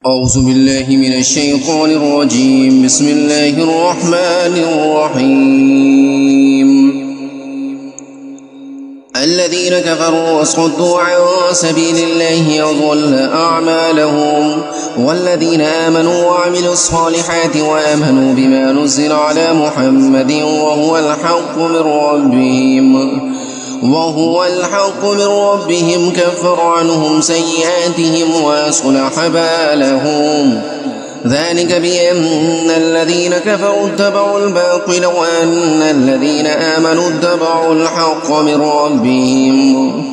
أعوذ بالله من الشيطان الرجيم. بسم الله الرحمن الرحيم. الذين كفروا وصدوا عن سبيل الله أضل أعمالهم، والذين آمنوا وعملوا الصالحات وآمنوا بما نزل على محمد وهو الحق من ربهم كفر عنهم سيئاتهم وأصلح بالهم. ذلك بأن الذين كفروا اتبعوا الباطل وأن الذين آمنوا اتبعوا الحق من ربهم.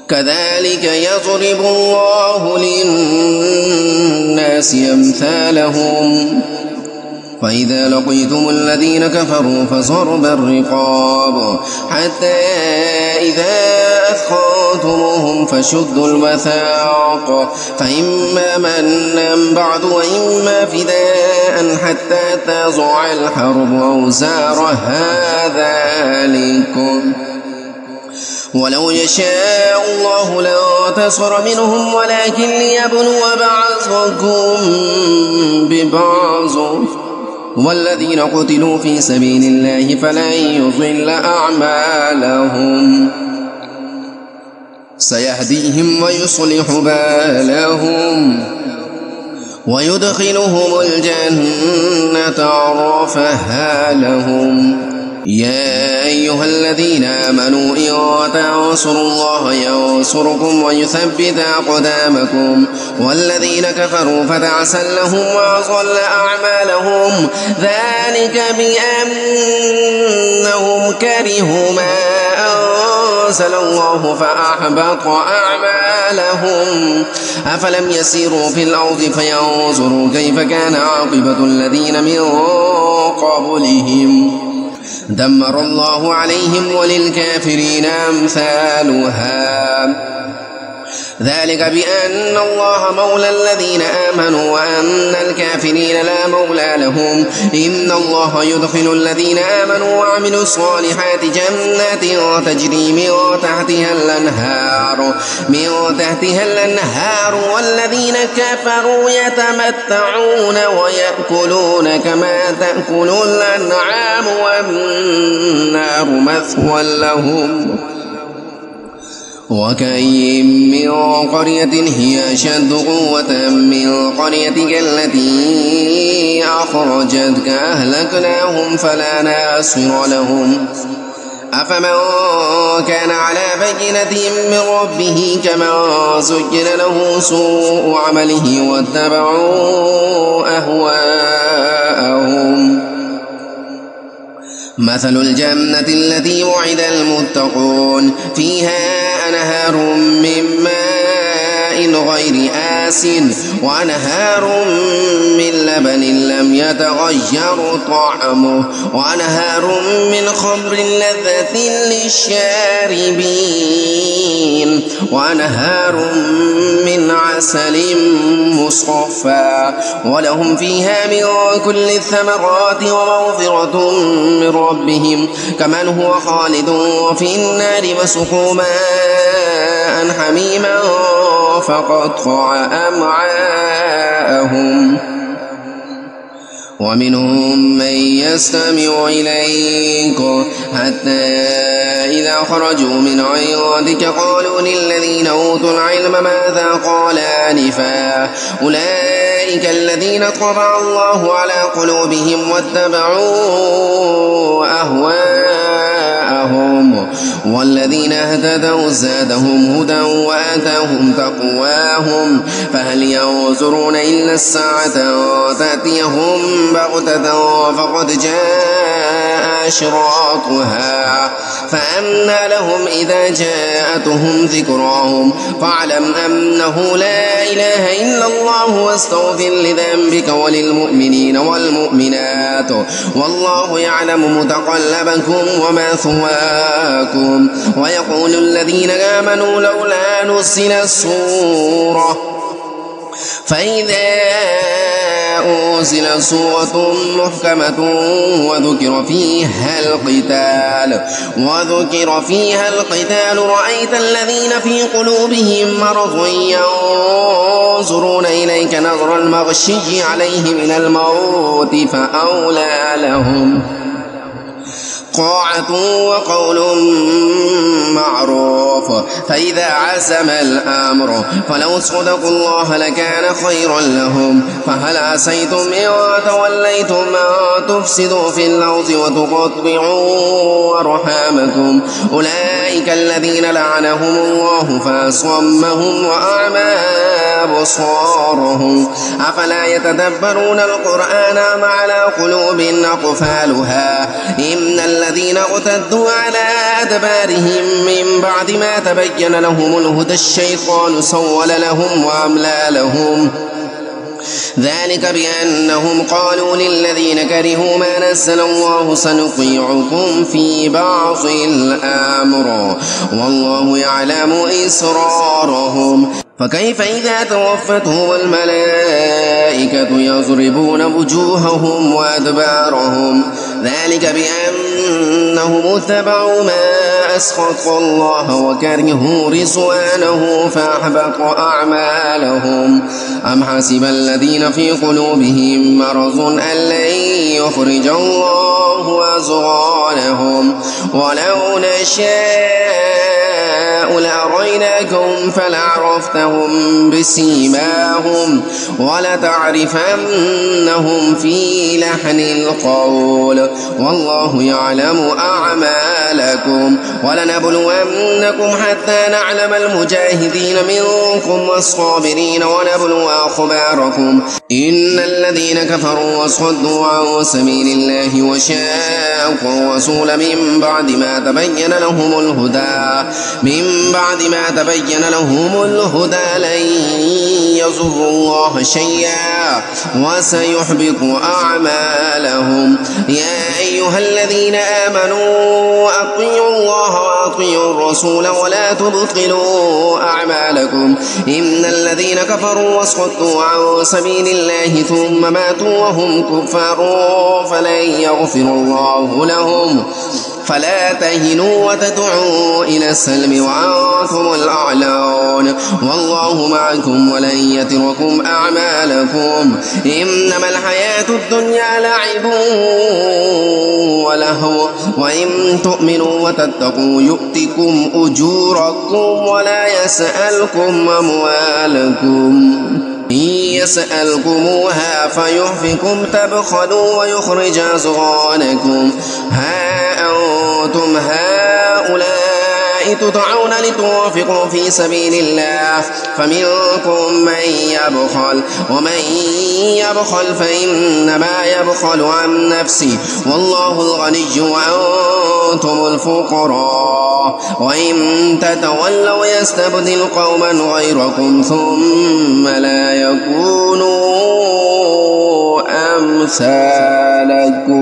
كذلك يضرب الله للناس أمثالهم. فإذا لقيتم الذين كفروا فضرب الرقاب حتى إذا أثخنتموهم فشدوا الوثاق، فإما منا بعد وإما فداء حتى تضع الحرب أوزارها. ذلكم ولو يشاء الله لانتصر منهم ولكن ليبلو بعضكم ببعض، والذين قتلوا في سبيل الله فلن يضل أعمالهم، سيهديهم ويصلح بالهم ويدخلهم الجنة عرفها لهم. يا أيها الذين آمنوا إن تنصروا الله ينصركم ويثبت أقدامكم، والذين كفروا فتعسا لهم وأضل أعمالهم. ذلك بأنهم كرهوا ما أنزل الله فأحبط أعمالهم. أفلم يسيروا في الأرض فينظروا كيف كان عاقبة الذين من قبلهم، دمر الله عليهم وللكافرين أمثالها. ذلك بأن الله مولى الذين آمنوا وأن الكافرين لا مولى لهم. إن الله يدخل الذين آمنوا وعملوا الصالحات جنات تجري من تحتها الأنهار، والذين كفروا يتمتعون ويأكلون كما تأكل الأنعام والنار مثوى لهم. وكأين من قرية هي أشد قوة من قريتك التي أخرجتك أهلكناهم فلا ناصر لهم. أفمن كان على بينة من ربه كمن زين له سوء عمله واتبعوا أهواءهم. مثل الجنة التي وعد المتقون فيها أنهار من ماء غير آسن وأنهار من لبن لم يتغير طعمه وأنهار من خمر لذة للشاربين وأنهار من عسل مصفى ولهم فيها من كل الثمرات ومغفرة من ربهم كمن هو خالد في النار وسقوا ماء حميما فقطع أمعاءهم. ومنهم من يستمع إليك حتى إذا خرجوا من عندك قالوا للذين أوتوا العلم ماذا قال آنفا أولئك الذين طبع الله على قلوبهم واتبعوا أهواءهم، والذين اهتدوا زادهم هدى وآتاهم تقواهم. فهل ينظرون إلا الساعة تأتيهم بغتة فقد جاء أشراطها فأنى لهم إذا جاءتهم ذكراهم. فاعلم أنه لا إله إلا الله واستغفر لذنبك وللمؤمنين والمؤمنات والله يعلم متقلبكم ومثواكم. ويقول الذين آمنوا لولا نزلت سورة فإذا أنزلت سورة محكمة وذكر فيها القتال رأيت الذين في قلوبهم مرض ينظرون إليك نظر المغشي عليه من الموت فأولى لهم طاعة وقول معروف. فإذا عزم الأمر فلو صدقوا الله لكان خيرا لهم. فهل عسيتم إن توليتم أن تفسدوا في الأرض وتقطعوا أرحامكم أولئك الذين لعنهم الله فأصمهم وأعمى أبصارهم أفلا يتدبرون القرآن أم على قلوب أقفالها إن الذين ارتدوا على أدبارهم من بعد ما تبين لهم الهدى الشيطان سول لهم وأملى لهم ذلك بأنهم قالوا للذين كرهوا ما نزل الله سنطيعكم في بعض الأمر والله يعلم إسرارهم. فكيف إذا توفتهم الملائكة يضربون وجوههم وأدبارهم ذلك بأنهم اتبعوا ما أسخط الله وكرهوا رضوانه فأحبط أعمالهم. أم حسب الذين في قلوبهم مرض أن لن يخرج الله أضغانهم ولو نشاء لأريناكم فلعرفتهم بسيماهم ولتعرفنهم في لحن القول والله يعلم أعمالكم ولنبلونكم حتى نعلم المجاهدين منكم والصابرين ونبلو أخباركم إن الذين كفروا وصدوا عن سبيل الله وشاقوا الرسول من بعد ما تبين لهم الهدى لن يضروا الله شيئا وسيحبط أعمالهم. يا أيها الذين آمنوا أطيعوا الله وأطيعوا الرسول ولا تبطلوا أعمالكم إن الذين كفروا وصدوا عن سبيل الله ثم ماتوا وهم كفار فلن يغفر الله لهم. فلا تهنوا وتدعوا إلى السلم وأنتم الأعلون والله معكم ولن يتركم أعمالكم إنما الحياة الدنيا لعب ولهو وإن تؤمنوا وتتقوا يؤتكم أجوركم ولا يسألكم أموالكم إن يسألكموها فيحفكم تبخلوا ويخرج أضغانكم. ها أنتم هؤلاء تدعون لتنفقوا في سبيل الله فمنكم من يبخل ومن يبخل فإنما يبخل عن نفسه والله الغني وأنتم الفقراء وإن تتولوا يستبدل قوما غيركم ثم لا يكونوا أمثالكم.